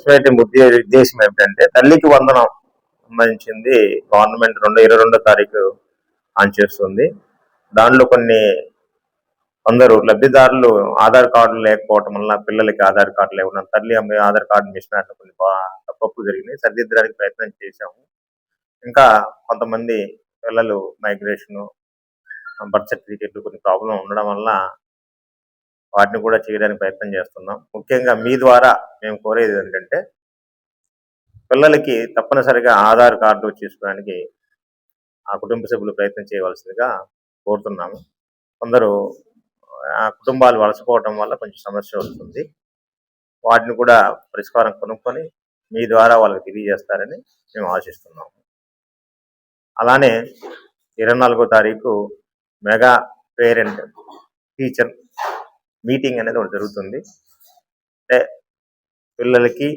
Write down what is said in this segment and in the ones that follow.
Press meet ఉద్దేశం ఏమిటంటే తల్లికి వందనం సంబంధించింది గవర్నమెంట్ 22వ తారీఖు ఆన్ చేస్తుంది. దానిలో కొందరు లబ్ధిదారులు ఆధార్ కార్డులు లేకపోవటం వల్ల పిల్లలకి ఆధార్ కార్డులు ఇవ్వడం, తల్లి అమ్మాయి ఆధార్ కార్డు మిషన్ అట్లా కొన్ని తప్పు జరిగినాయి. సరిదిద్దడానికి ప్రయత్నం చేశాము. ఇంకా కొంతమంది పిల్లలు మైగ్రేషన్, బర్త్ సర్టిఫికేట్లు కొన్ని ప్రాబ్లం ఉండడం వల్ల వాటిని కూడా చేయడానికి ప్రయత్నం చేస్తున్నాం. ముఖ్యంగా మీ ద్వారా మేము కోరేది ఏంటంటే పిల్లలకి తప్పనిసరిగా ఆధార్ కార్డు చేసుకోవడానికి ఆ కుటుంబ సభ్యులు ప్రయత్నం చేయవలసిందిగా కోరుతున్నాము. కొందరు ఆ కుటుంబాలు వలసపోవడం వల్ల కొంచెం సమస్య వస్తుంది. వాటిని కూడా పరిష్కారం కనుక్కొని మీ ద్వారా వాళ్ళకి తెలియజేస్తారని మేము ఆశిస్తున్నాము. అలానే 24వ తారీఖు మెగా పేరెంట్ టీచర్ మీటింగ్ అనేది ఒకటి జరుగుతుంది. అంటే పిల్లలకి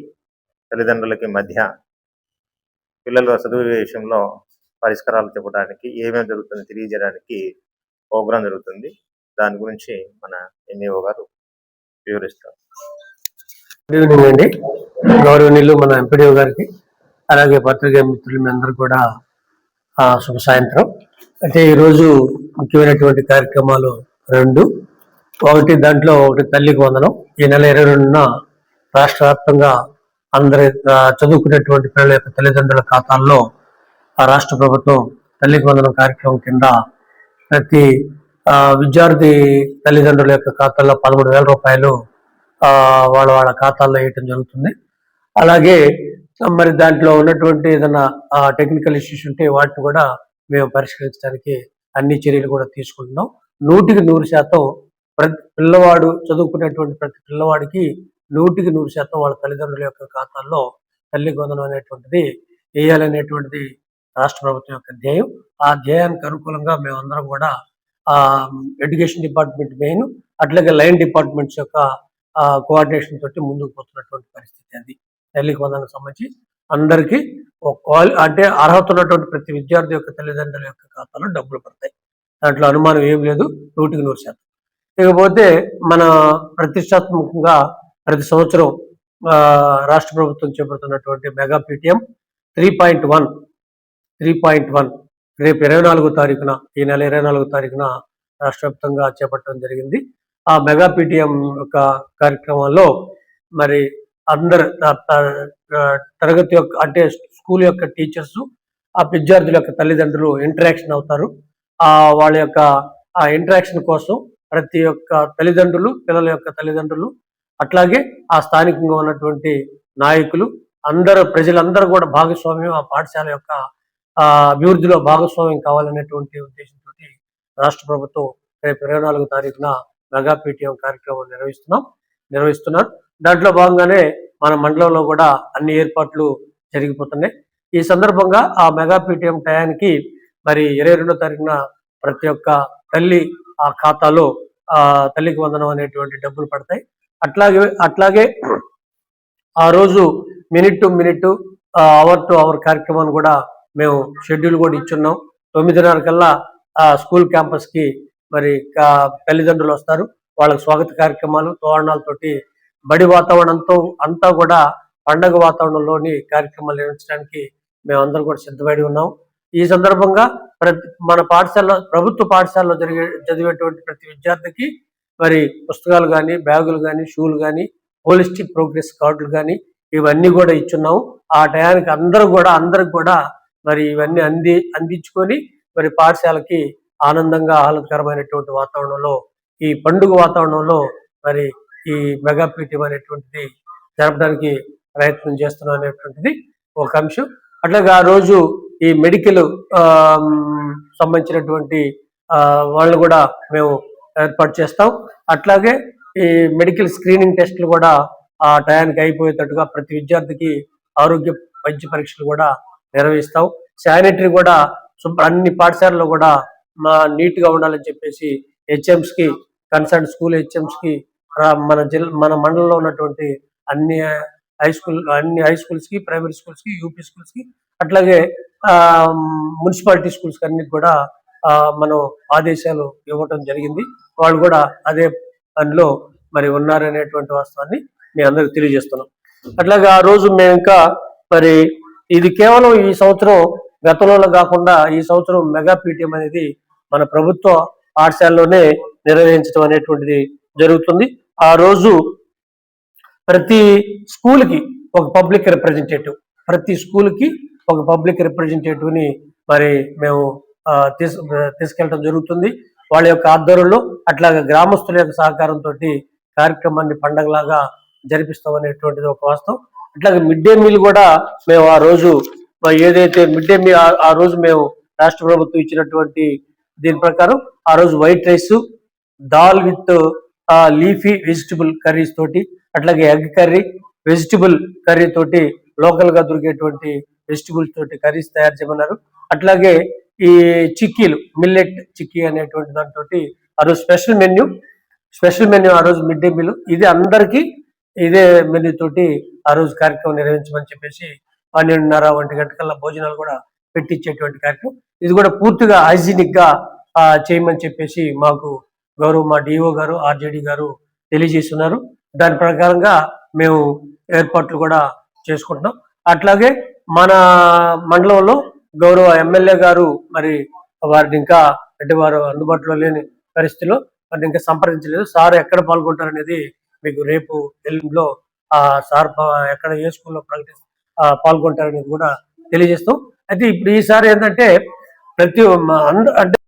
తల్లిదండ్రులకి మధ్య పిల్లల చదువు విషయంలో పరిష్కారాలు చెప్పడానికి ఏమేమి జరుగుతుందో తెలియజేయడానికి ప్రోగ్రాం జరుగుతుంది. దాని గురించి మన ఎంఈఓ గారు వివరిస్తారు. గుడ్ ఈవినింగ్ అండి. గౌరవనీయులు మన ఎంపీడీఓ గారికి, అలాగే పత్రికా మిత్రులు మీ అందరూ కూడా శుభ సాయంత్రం. అయితే ఈరోజు ముఖ్యమైనటువంటి కార్యక్రమాలు రెండు. దాంట్లో ఒకటి తల్లికి వందనం. ఈ నెల 22న రాష్ట్ర వ్యాప్తంగా అందరి చదువుకునేటువంటి పిల్లల యొక్క తల్లిదండ్రుల ఖాతాల్లో ఆ రాష్ట్ర ప్రభుత్వం తల్లికి వందనం కార్యక్రమం కింద ప్రతి విద్యార్థి తల్లిదండ్రుల యొక్క ఖాతాల్లో 13,000 రూపాయలు వాళ్ళ ఖాతాల్లో వేయటం జరుగుతుంది. అలాగే మరి దాంట్లో ఉన్నటువంటి ఏదైనా టెక్నికల్ ఇష్యూస్ ఉంటే వాటిని కూడా మేము పరిష్కరించడానికి అన్ని చర్యలు కూడా తీసుకుంటున్నాం. 100% ప్రతి పిల్లవాడు చదువుకునేటువంటి ప్రతి పిల్లవాడికి 100% వాళ్ళ తల్లిదండ్రుల యొక్క ఖాతాల్లో తల్లికి వందనం అనేటువంటిది వేయాలనేటువంటిది రాష్ట్ర ప్రభుత్వం యొక్క ధ్యేయం. ఆ ధ్యేయానికి అనుకూలంగా మేమందరం కూడా ఎడ్యుకేషన్ డిపార్ట్మెంట్ మెయిన్, అట్లాగే లైన్ డిపార్ట్మెంట్స్ యొక్క కోఆర్డినేషన్ తోటి ముందుకు పోతున్నటువంటి పరిస్థితి. అది తల్లికి వందనానికి సంబంధించి అందరికీ అంటే అర్హత ఉన్నటువంటి ప్రతి విద్యార్థి యొక్క తల్లిదండ్రుల యొక్క ఖాతాలో డబ్బులు పడతాయి. దాంట్లో అనుమానం ఏం లేదు, 100%. ఇకపోతే మన ప్రతిష్టాత్మకంగా ప్రతి సంవత్సరం రాష్ట్ర ప్రభుత్వం చేపడుతున్నటువంటి మెగా పీటీఎం 3.1 రేపు 24వ తారీఖున, ఈ నెల 24వ తారీఖున రాష్ట్ర వ్యాప్తంగా చేపట్టడం జరిగింది. ఆ మెగా పీటీఎం యొక్క కార్యక్రమాల్లో మరి అందరు తరగతి యొక్క అంటే స్కూల్ యొక్క టీచర్స్, ఆ విద్యార్థుల యొక్క తల్లిదండ్రులు ఇంటరాక్షన్ అవుతారు. వాళ్ళ యొక్క ఆ ఇంటరాక్షన్ కోసం ప్రతి ఒక్క తల్లిదండ్రులు, పిల్లల యొక్క తల్లిదండ్రులు, అట్లాగే ఆ స్థానికంగా ఉన్నటువంటి నాయకులు ప్రజలందరూ కూడా భాగస్వామ్యం, ఆ పాఠశాల యొక్క అభివృద్ధిలో భాగస్వామ్యం కావాలనేటువంటి ఉద్దేశంతో రాష్ట్ర ప్రభుత్వం రేపు 24వ తారీఖున మెగా పీటీఎం కార్యక్రమం నిర్వహిస్తున్నారు. దాంట్లో భాగంగానే మన మండలంలో కూడా అన్ని ఏర్పాట్లు జరిగిపోతున్నాయి. ఈ సందర్భంగా ఆ మెగా పీటీఎం టయానికి మరి 22వ తారీఖున ప్రతి ఒక్క తల్లి ఆ ఖాతాలో తల్లికి వందనం అనేటువంటి డబ్బులు పడతాయి. అట్లాగే ఆ రోజు minute to minute, hour to hour కార్యక్రమాన్ని కూడా మేము షెడ్యూల్ కూడా ఇచ్చున్నాం. 9:30 కల్లా స్కూల్ క్యాంపస్ కి మరి తల్లిదండ్రులు వస్తారు. వాళ్ళకి స్వాగత కార్యక్రమాలు, తోరణాలతోటి బడి వాతావరణంతో అంతా కూడా పండగ వాతావరణంలోని కార్యక్రమాలు నిర్వహించడానికి మేమందరం కూడా సిద్ధపడి ఉన్నాం. ఈ సందర్భంగా మన పాఠశాలలో, ప్రభుత్వ పాఠశాలలో చదివేటువంటి ప్రతి విద్యార్థికి మరి పుస్తకాలు కానీ, బ్యాగులు కానీ, షూలు కానీ, హోలిస్టిక్ ప్రోగ్రెస్ కార్డులు కానీ ఇవన్నీ కూడా ఇచ్చున్నాము. ఆ టయానికి అందరికి కూడా మరి ఇవన్నీ అందించుకొని మరి పాఠశాలకి ఆనందంగా ఆహ్లాదకరమైనటువంటి వాతావరణంలో, ఈ పండుగ వాతావరణంలో మరి ఈ మెగా పీటీఎం అనేటువంటిది జరపడానికి ప్రయత్నం చేస్తున్నాం అనేటువంటిది ఒక అంశం. అట్లాగే ఆ రోజు ఈ మెడికల్ సంబంధించినటువంటి వాళ్ళు కూడా మేము ఏర్పాటు చేస్తాం. అట్లాగే ఈ మెడికల్ స్క్రీనింగ్ టెస్టులు కూడా ఆ టయానికి అయిపోయేటట్టుగా ప్రతి విద్యార్థికి ఆరోగ్య వైద్య పరీక్షలు కూడా నిర్వహిస్తాం. శానిటరీ కూడా అన్ని పాఠశాలలో కూడా నీట్ గా ఉండాలని చెప్పేసి హెచ్ఎంస్ కి, కన్సర్న్ స్కూల్ హెచ్ఎంస్ కి, మన మండలంలో ఉన్నటువంటి అన్ని హై స్కూల్స్ కి, ప్రైమరీ స్కూల్స్ కి, యూపీ స్కూల్స్ కి, అట్లాగే మున్సిపాలిటీ స్కూల్స్ కి అన్నిటి కూడా మనం ఆదేశాలు ఇవ్వటం జరిగింది. వాళ్ళు కూడా అదే పనిలో మరి ఉన్నారనేటువంటి వాస్తవాన్ని మీ అందరికి తెలియజేస్తున్నాం. అట్లాగే ఆ రోజు మేము ఇంకా మరి ఇది కేవలం ఈ సంవత్సరం గతంలో కాకుండా ఈ సంవత్సరం మెగా పీటీఎం అనేది మన ప్రభుత్వ పాఠశాలలోనే నిర్వహించడం అనేటువంటిది జరుగుతుంది. ఆ రోజు ప్రతి స్కూల్ కి ఒక పబ్లిక్ రిప్రజెంటేటివ్, ప్రతి స్కూల్ కి ఒక పబ్లిక్ రిప్రజెంటేటివ్ ని మరి మేము తీసుకెళ్ళడం జరుగుతుంది. వాళ్ళ యొక్క ఆధ్వర్యంలో అట్లాగే గ్రామస్తుల యొక్క సహకారంతో కార్యక్రమాన్ని పండగలాగా జరిపిస్తాం అనేటువంటిది ఒక వాస్తవం. అట్లాగే మిడ్ డే మీల్ కూడా మేము ఆ రోజు ఏదైతే మిడ్ డే మీల్ ఆ రోజు మేము రాష్ట్ర ప్రభుత్వం ఇచ్చినటువంటి దీని ప్రకారం ఆ రోజు white rice, dal with leafy vegetable curries తోటి, అట్లాగే ఎగ్ కర్రీ, వెజిటబుల్ కర్రీ తోటి, లోకల్ గా దొరికేటువంటి వెజిటబుల్స్ తోటి కర్రీస్ తయారు చేయమన్నారు. అట్లాగే ఈ చిక్కీలు, మిల్లెట్ చిక్కీ అనేటువంటి దాంతో ఆ రోజు స్పెషల్ మెన్యూ ఆ రోజు మిడ్ డే మీల్ ఇది అందరికీ ఇదే మెన్యూ తోటి ఆ రోజు కార్యక్రమం నిర్వహించమని చెప్పేసి 12:30 గంటకల్లా భోజనాలు కూడా పెట్టించేటువంటి కార్యక్రమం. ఇది కూడా పూర్తిగా హైజీనిక్ గా చేయమని చెప్పేసి మాకు గౌరవ మా డిఓ గారు, ఆర్జేడి గారు తెలియజేస్తున్నారు. దాని ప్రకారంగా మేము ఏర్పాట్లు కూడా చేసుకుంటున్నాం. అట్లాగే మన మండలంలో గౌరవ ఎమ్మెల్యే గారు మరి వారిని ఇంకా అంటే వారు అందుబాటులో లేని పరిస్థితిలో వారిని ఇంకా సంప్రదించలేదు. సార్ ఎక్కడ పాల్గొంటారు అనేది మీకు రేపు ఎల్లుండిలో ఆ సార్ ఎక్కడ ఏ స్కూల్లో పాల్గొంటారనేది కూడా తెలియజేస్తాం. అయితే ఇప్పుడు ఈసారి ఏంటంటే ప్రతి అంటే